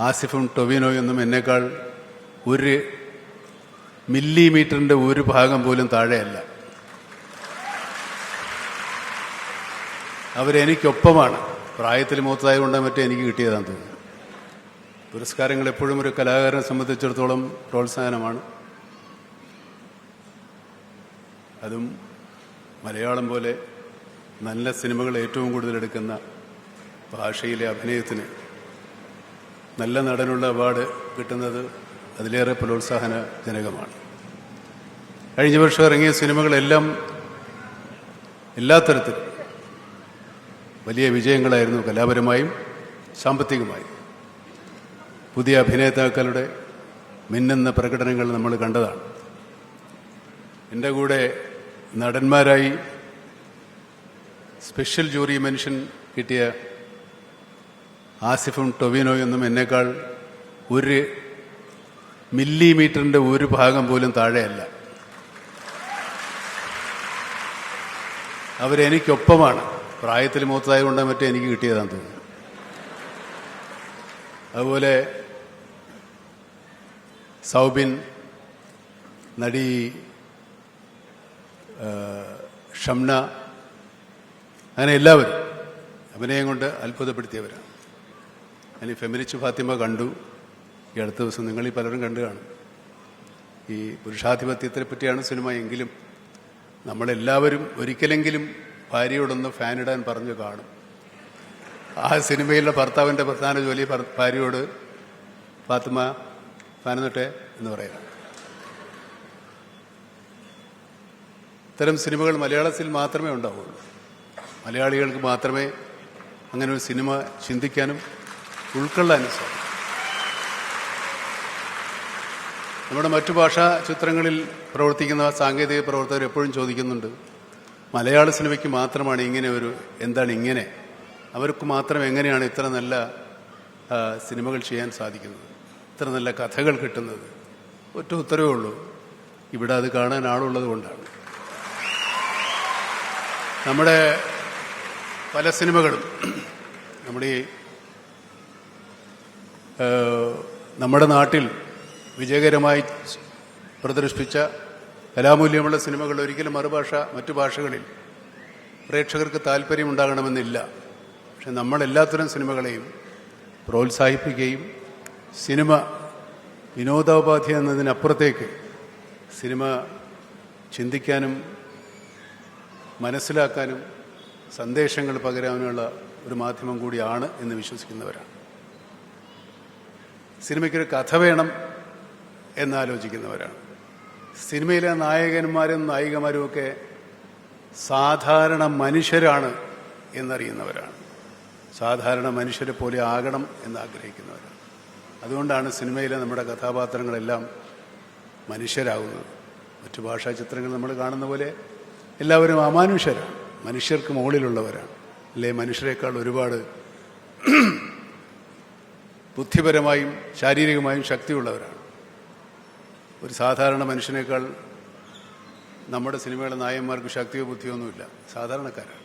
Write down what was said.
ആസിഫും ടൊവിനോയൊന്നും എന്നേക്കാൾ ഒരു മില്ലിമീറ്ററിൻ്റെ ഒരു ഭാഗം പോലും താഴെയല്ല. അവരെനിക്കൊപ്പമാണ്. പ്രായത്തിൽ മൂത്തതായത് കൊണ്ട് മറ്റേ എനിക്ക് കിട്ടിയതാണെന്ന് തോന്നുന്നു. പുരസ്കാരങ്ങൾ എപ്പോഴും ഒരു കലാകാരനെ സംബന്ധിച്ചിടത്തോളം പ്രോത്സാഹനമാണ്. അതും മലയാളം പോലെ നല്ല സിനിമകൾ ഏറ്റവും കൂടുതൽ എടുക്കുന്ന ഭാഷയിലെ അഭിനയത്തിന് നല്ല നടനുള്ള അവാർഡ് കിട്ടുന്നത് അതിലേറെ പ്രോത്സാഹനജനകമാണ്. കഴിഞ്ഞ വർഷം ഇറങ്ങിയ സിനിമകളെല്ലാം എല്ലാ തരത്തിലും വലിയ വിജയങ്ങളായിരുന്നു, കലാപരമായും സാമ്പത്തികമായും. പുതിയ അഭിനേതാക്കളുടെ മിന്നുന്ന പ്രകടനങ്ങൾ നമ്മൾ കണ്ടതാണ്. എൻ്റെ കൂടെ നടന്മാരായി സ്പെഷ്യൽ ജൂറി മെൻഷൻ കിട്ടിയ ആസിഫും ടൊവിനോയൊന്നും എന്നേക്കാൾ ഒരു മില്ലിമീറ്ററിൻ്റെ ഒരു ഭാഗം പോലും താഴെയല്ല. അവരെനിക്കൊപ്പമാണ്. പ്രായത്തിൽ മൂത്തതായത് കൊണ്ട് മറ്റേ എനിക്ക് കിട്ടിയതാണെന്ന് തോന്നുന്നു. അതുപോലെ സൗബിൻ, നടി ഷംന, അങ്ങനെ എല്ലാവരും അഭിനയം കൊണ്ട് അത്ഭുതപ്പെടുത്തിയവരാണ്. ഞാൻ ഈ ഫെമിനിസ്റ്റ് ഫാത്തിമ കണ്ടു ഈ അടുത്ത ദിവസം. നിങ്ങളീ പലരും കണ്ടു കാണും. ഈ പുരുഷാധിപത്യത്തെ പറ്റിയാണ് സിനിമ എങ്കിലും നമ്മളെല്ലാവരും ഒരിക്കലെങ്കിലും ഭാര്യയോടൊന്ന് ഫാനിടാൻ പറഞ്ഞു കാണും. ആ സിനിമയിലെ ഭർത്താവിൻ്റെ പ്രധാന ജോലി ഭാര്യയോട് ഫാത്തിമ ഫാനിട്ടെ എന്ന് പറയാം. ഇത്തരം സിനിമകൾ മലയാളത്തിൽ മാത്രമേ ഉണ്ടാവുള്ളൂ. മലയാളികൾക്ക് മാത്രമേ അങ്ങനെ ഒരു സിനിമ ചിന്തിക്കാനും ഉൾക്കൊള്ളാനും സാധിക്കും. നമ്മുടെ മറ്റു ഭാഷാ ചിത്രങ്ങളിൽ പ്രവർത്തിക്കുന്ന സാങ്കേതിക പ്രവർത്തകർ എപ്പോഴും ചോദിക്കുന്നുണ്ട്, മലയാള സിനിമയ്ക്ക് മാത്രമാണ് ഇങ്ങനെ ഒരു എന്താണ് ഇങ്ങനെ, അവർക്ക് മാത്രം എങ്ങനെയാണ് ഇത്ര നല്ല സിനിമകൾ ചെയ്യാൻ സാധിക്കുന്നത്, ഇത്ര നല്ല കഥകൾ കിട്ടുന്നത്? ഒറ്റ ഉത്തരവേ ഉള്ളൂ, ഇവിടെ അത് കാണാൻ ആളുള്ളത് കൊണ്ടാണ്. നമ്മുടെ പല സിനിമകളും നമ്മുടെ നാട്ടിൽ വിജയകരമായി പ്രദർശിപ്പിച്ച കലാമൂല്യമുള്ള സിനിമകൾ ഒരിക്കലും മറ്റു ഭാഷകളിൽ പ്രേക്ഷകർക്ക് താല്പര്യമുണ്ടാകണമെന്നില്ല. പക്ഷെ നമ്മളെല്ലാത്തരം സിനിമകളെയും പ്രോത്സാഹിപ്പിക്കുകയും സിനിമ വിനോദോപാധി എന്നതിനപ്പുറത്തേക്ക് സിനിമ ചിന്തിക്കാനും മനസ്സിലാക്കാനും സന്ദേശങ്ങൾ പകരാനുള്ള ഒരു മാധ്യമം കൂടിയാണ് എന്ന് വിശ്വസിക്കുന്നവരാണ്. സിനിമയ്ക്കൊരു കഥ വേണം എന്നാലോചിക്കുന്നവരാണ്. സിനിമയിലെ നായകന്മാരും നായികമാരും ഒക്കെ സാധാരണ മനുഷ്യരാണ് എന്നറിയുന്നവരാണ്. സാധാരണ മനുഷ്യരെ പോലെ ആകണം എന്നാഗ്രഹിക്കുന്നവരാണ്. അതുകൊണ്ടാണ് സിനിമയിലെ നമ്മുടെ കഥാപാത്രങ്ങളെല്ലാം മനുഷ്യരാകുന്നത്. മറ്റു ഭാഷാ ചിത്രങ്ങൾ നമ്മൾ കാണുന്ന പോലെ എല്ലാവരും അമാനുഷ്യരാണ്, മനുഷ്യർക്ക് മുകളിലുള്ളവരാണ്. അല്ലെ, മനുഷ്യരെക്കാൾ ഒരുപാട് ബുദ്ധിപരമായും ശാരീരികമായും ശക്തിയുള്ളവരാണ്. ഒരു സാധാരണ മനുഷ്യനേക്കാൾ നമ്മുടെ സിനിമയുടെ നായകന്മാർക്ക് ശക്തിയോ ബുദ്ധിയോ ഒന്നുമില്ല, സാധാരണക്കാരാണ്.